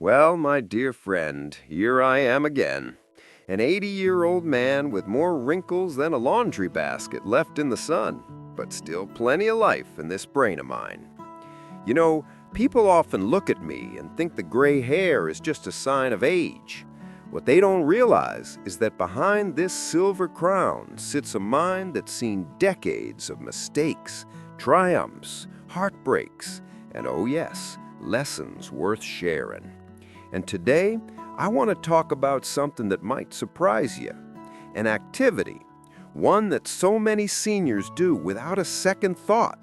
Well, my dear friend, here I am again. An 80-year-old man with more wrinkles than a laundry basket left in the sun, but still plenty of life in this brain of mine. You know, people often look at me and think the gray hair is just a sign of age. What they don't realize is that behind this silver crown sits a mind that's seen decades of mistakes, triumphs, heartbreaks, and oh yes, lessons worth sharing. And today, I want to talk about something that might surprise you. An activity, one that so many seniors do without a second thought,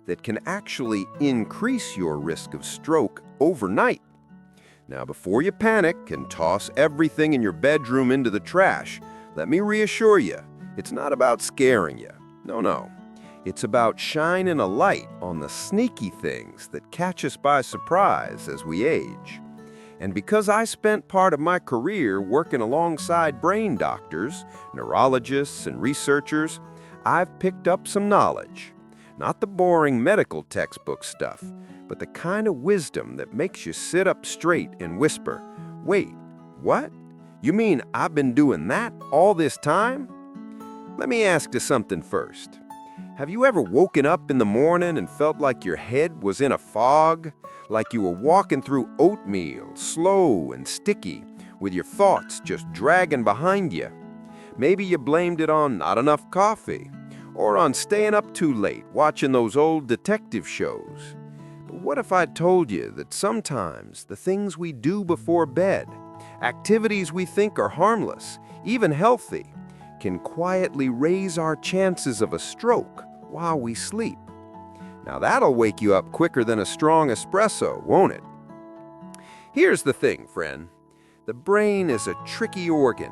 that can actually increase your risk of stroke overnight. Now, before you panic and toss everything in your bedroom into the trash, let me reassure you, it's not about scaring you. No. It's about shining a light on the sneaky things that catch us by surprise as we age. And because I spent part of my career working alongside brain doctors, neurologists, and researchers, I've picked up some knowledge. Not the boring medical textbook stuff, but the kind of wisdom that makes you sit up straight and whisper, "Wait, what? You mean I've been doing that all this time?" Let me ask you something first. Have you ever woken up in the morning and felt like your head was in a fog? Like you were walking through oatmeal, slow and sticky, with your thoughts just dragging behind you? Maybe you blamed it on not enough coffee, or on staying up too late watching those old detective shows. But what if I told you that sometimes the things we do before bed, activities we think are harmless, even healthy, can quietly raise our chances of a stroke while we sleep? Now that'll wake you up quicker than a strong espresso, won't it? Here's the thing, friend. The brain is a tricky organ.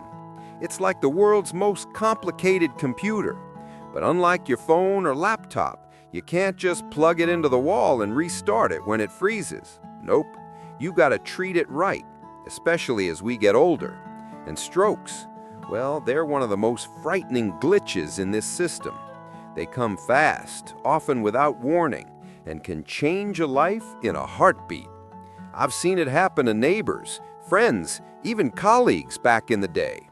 It's like the world's most complicated computer. But unlike your phone or laptop, you can't just plug it into the wall and restart it when it freezes. Nope, you gotta treat it right, especially as we get older. And strokes, well, they're one of the most frightening glitches in this system. They come fast, often without warning, and can change a life in a heartbeat. I've seen it happen to neighbors, friends, even colleagues back in the day.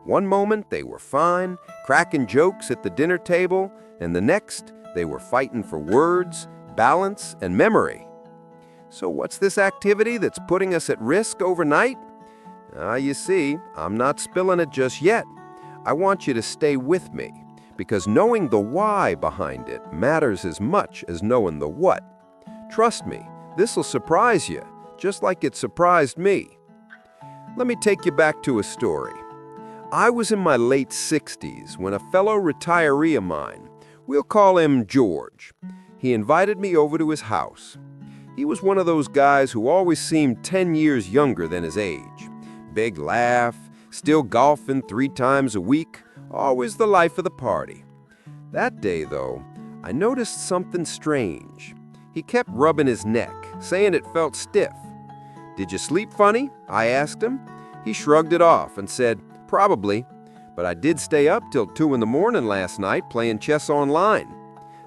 One moment they were fine, cracking jokes at the dinner table, and the next they were fighting for words, balance, and memory. So what's this activity that's putting us at risk overnight? You see, I'm not spilling it just yet. I want you to stay with me, because knowing the why behind it matters as much as knowing the what. Trust me, this'll surprise you, just like it surprised me. Let me take you back to a story. I was in my late 60s when a fellow retiree of mine, we'll call him George, he invited me over to his house. He was one of those guys who always seemed 10 years younger than his age. Big laugh, still golfing 3 times a week, always the life of the party. That day, though, I noticed something strange. He kept rubbing his neck, saying it felt stiff. "Did you sleep funny?" I asked him. He shrugged it off and said, "Probably, but I did stay up till 2 in the morning last night playing chess online."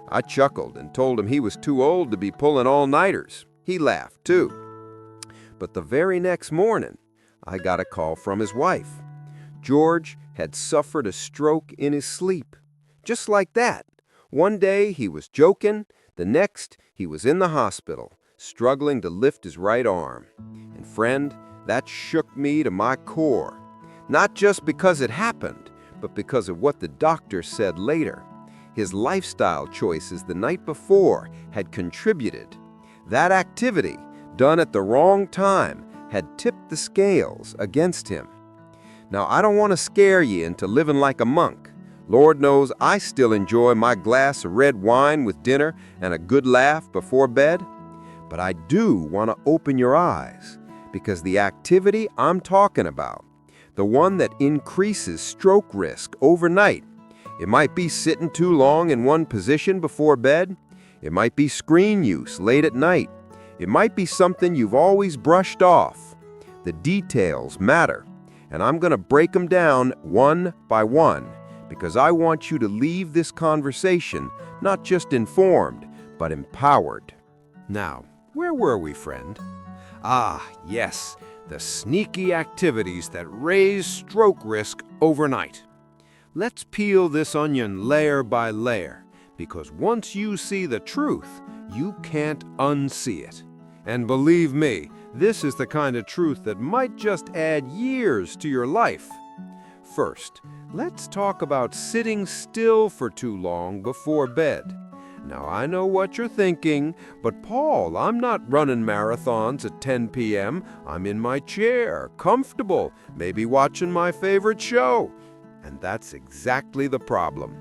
I chuckled and told him he was too old to be pulling all-nighters. He laughed, too. But the very next morning, I got a call from his wife. George had suffered a stroke in his sleep. Just like that. One day he was joking, the next he was in the hospital, struggling to lift his right arm. And friend, that shook me to my core. Not just because it happened, but because of what the doctor said later. His lifestyle choices the night before had contributed. That activity, done at the wrong time, had tipped the scales against him. Now, I don't want to scare you into living like a monk. Lord knows I still enjoy my glass of red wine with dinner and a good laugh before bed. But I do want to open your eyes, because the activity I'm talking about, the one that increases stroke risk overnight, it might be sitting too long in one position before bed. It might be screen use late at night. It might be something you've always brushed off. The details matter. And I'm going to break them down one by one, because I want you to leave this conversation not just informed, but empowered. Now, where were we, friend? Ah, yes, the sneaky activities that raise stroke risk overnight. Let's peel this onion layer by layer, because once you see the truth, you can't unsee it. And believe me, this is the kind of truth that might just add years to your life. First, let's talk about sitting still for too long before bed. Now, I know what you're thinking, but Paul, I'm not running marathons at 10 p.m. I'm in my chair, comfortable, maybe watching my favorite show. And that's exactly the problem.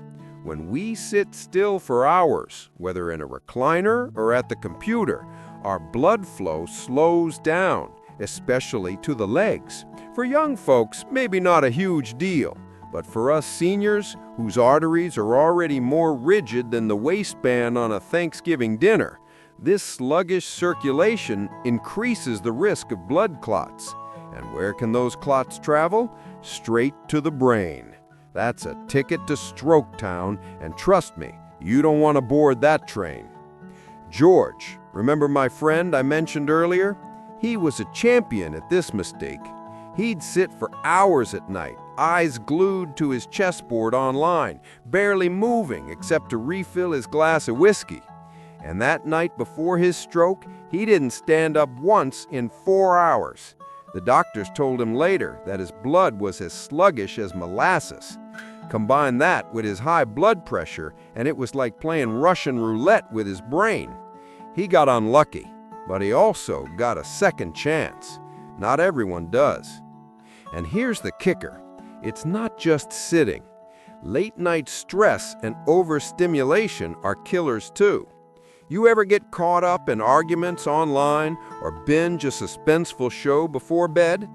When we sit still for hours, whether in a recliner or at the computer, our blood flow slows down, especially to the legs. For young folks, maybe not a huge deal. But for us seniors, whose arteries are already more rigid than the waistband on a Thanksgiving dinner, this sluggish circulation increases the risk of blood clots. And where can those clots travel? Straight to the brain. That's a ticket to Stroke Town, and trust me, you don't want to board that train. George, remember my friend I mentioned earlier? He was a champion at this mistake. He'd sit for hours at night, eyes glued to his chessboard online, barely moving except to refill his glass of whiskey. And that night before his stroke, he didn't stand up once in 4 hours. The doctors told him later that his blood was as sluggish as molasses. Combine that with his high blood pressure, and it was like playing Russian roulette with his brain. He got unlucky, but he also got a second chance. Not everyone does. And here's the kicker. It's not just sitting. Late-night stress and overstimulation are killers too. You ever get caught up in arguments online or binge a suspenseful show before bed?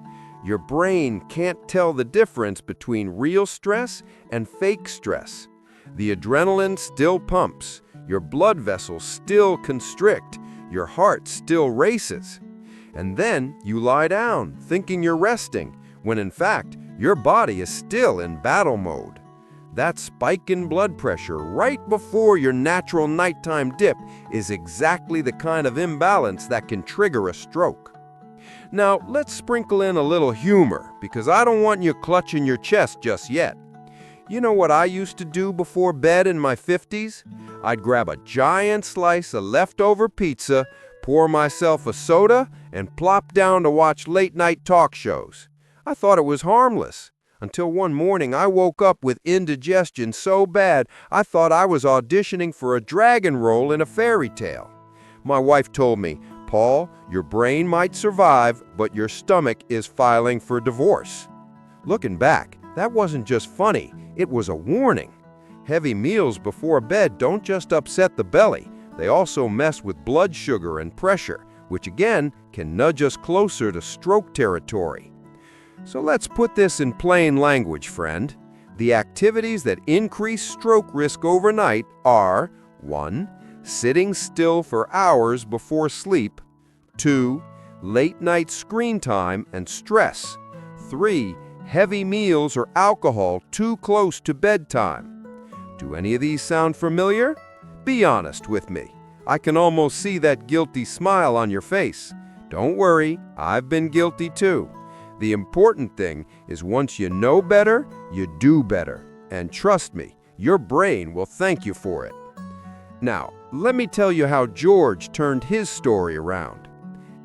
Your brain can't tell the difference between real stress and fake stress. The adrenaline still pumps, your blood vessels still constrict, your heart still races. And then you lie down, thinking you're resting, when in fact, your body is still in battle mode. That spike in blood pressure right before your natural nighttime dip is exactly the kind of imbalance that can trigger a stroke. Now, let's sprinkle in a little humor, because I don't want you clutching your chest just yet. You know what I used to do before bed in my 50s? I'd grab a giant slice of leftover pizza, pour myself a soda, and plop down to watch late-night talk shows. I thought it was harmless. Until one morning I woke up with indigestion so bad I thought I was auditioning for a dragon role in a fairy tale. My wife told me, "Paul, your brain might survive, but your stomach is filing for divorce." Looking back, that wasn't just funny, it was a warning. Heavy meals before bed don't just upset the belly, they also mess with blood sugar and pressure, which again can nudge us closer to stroke territory. So let's put this in plain language, friend. The activities that increase stroke risk overnight are 1. Sitting still for hours before sleep. 2. Late-night screen time and stress. 3. Heavy meals or alcohol too close to bedtime. Do any of these sound familiar? Be honest with me. I can almost see that guilty smile on your face. Don't worry, I've been guilty too. The important thing is once you know better, you do better. And trust me, your brain will thank you for it. Now, let me tell you how George turned his story around.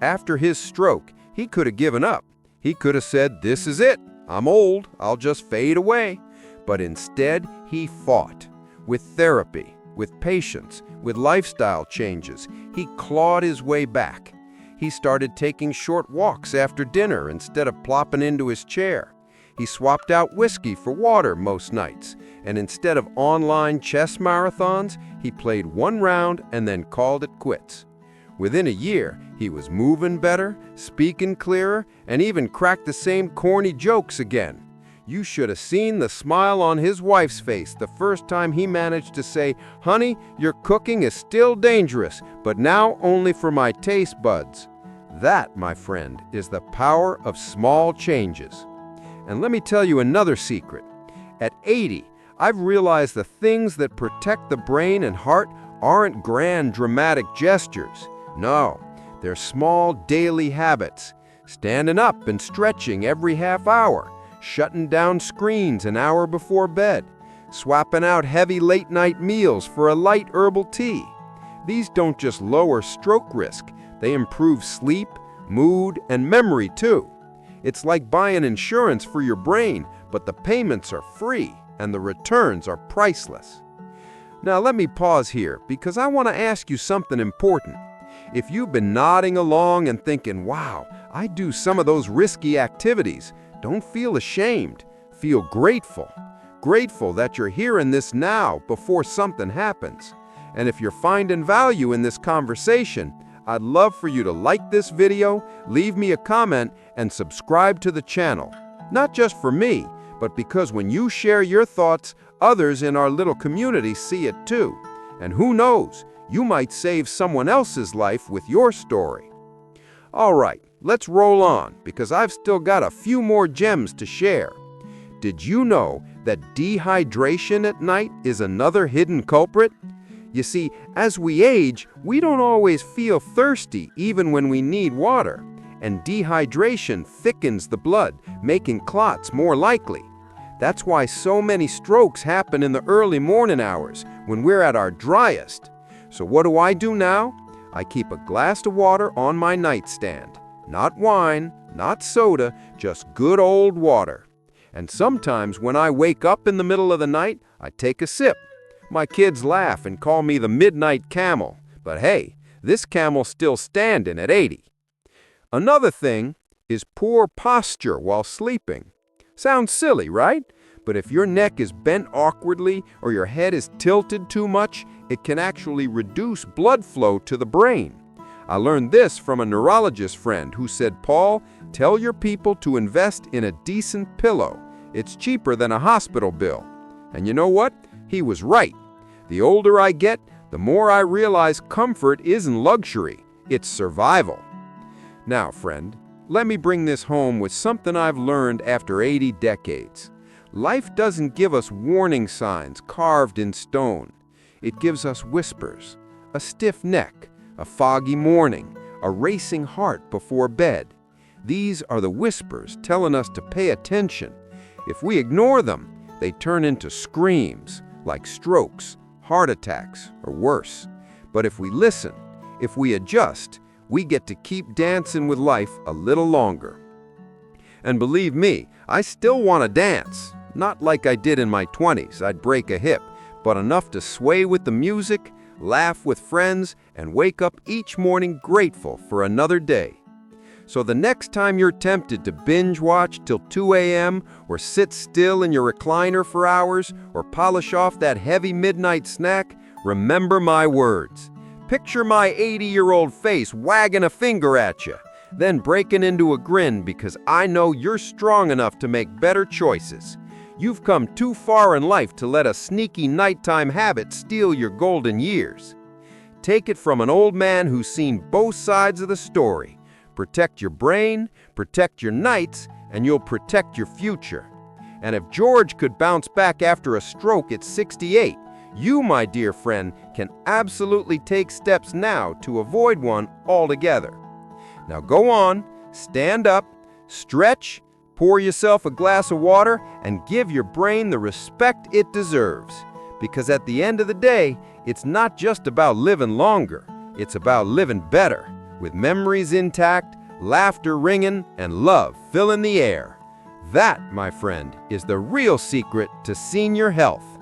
After his stroke, he could have given up. He could have said, "This is it. I'm old. I'll just fade away." But instead, he fought. With therapy, with patience, with lifestyle changes, he clawed his way back. He started taking short walks after dinner instead of plopping into his chair. He swapped out whiskey for water most nights, and instead of online chess marathons, he played one round and then called it quits. Within a year, he was moving better, speaking clearer, and even cracked the same corny jokes again. You should have seen the smile on his wife's face the first time he managed to say, "Honey, your cooking is still dangerous, but now only for my taste buds." That, my friend, is the power of small changes. And let me tell you another secret. At 80, I've realized the things that protect the brain and heart aren't grand, dramatic gestures. No, they're small daily habits. standing up and stretching every half hour, shutting down screens an hour before bed, swapping out heavy late-night meals for a light herbal tea. These don't just lower stroke risk, they improve sleep, mood, and memory too. It's like buying insurance for your brain, but the payments are free and the returns are priceless. Now let me pause here because I want to ask you something important. If you've been nodding along and thinking, wow, I do some of those risky activities, don't feel ashamed. Feel grateful. Grateful that you're hearing this now before something happens. And if you're finding value in this conversation, I'd love for you to like this video, leave me a comment, and subscribe to the channel. Not just for me, but because when you share your thoughts, others in our little community see it too. And who knows, you might save someone else's life with your story. All right, let's roll on, because I've still got a few more gems to share. Did you know that dehydration at night is another hidden culprit? You see, as we age, we don't always feel thirsty even when we need water, and dehydration thickens the blood, making clots more likely. That's why so many strokes happen in the early morning hours when we're at our driest. So what do I do now? I keep a glass of water on my nightstand. Not wine, not soda, just good old water. And sometimes when I wake up in the middle of the night, I take a sip. My kids laugh and call me the midnight camel, but hey, this camel's still standing at 80. Another thing is poor posture while sleeping. Sounds silly, right? But if your neck is bent awkwardly or your head is tilted too much, it can actually reduce blood flow to the brain. I learned this from a neurologist friend who said, Paul, tell your people to invest in a decent pillow. It's cheaper than a hospital bill. And you know what? He was right. The older I get, the more I realize comfort isn't luxury, it's survival. Now, friend, let me bring this home with something I've learned after 80 decades. Life doesn't give us warning signs carved in stone. It gives us whispers, a stiff neck, a foggy morning, a racing heart before bed. These are the whispers telling us to pay attention. If we ignore them, they turn into screams, like strokes, heart attacks, or worse. But if we listen, if we adjust, we get to keep dancing with life a little longer. And believe me, I still want to dance. Not like I did in my 20s, I'd break a hip, but enough to sway with the music, laugh with friends, and wake up each morning grateful for another day. So the next time you're tempted to binge watch till 2 a.m. or sit still in your recliner for hours or polish off that heavy midnight snack, remember my words. Picture my 80-year-old face wagging a finger at you, then breaking into a grin because I know you're strong enough to make better choices. You've come too far in life to let a sneaky nighttime habit steal your golden years. Take it from an old man who's seen both sides of the story. Protect your brain, protect your nights, and you'll protect your future. And if George could bounce back after a stroke at 68, you, my dear friend, can absolutely take steps now to avoid one altogether. Now go on, stand up, stretch, pour yourself a glass of water, and give your brain the respect it deserves. Because at the end of the day, it's not just about living longer, it's about living better, with memories intact, laughter ringing, and love filling the air. That, my friend, is the real secret to senior health.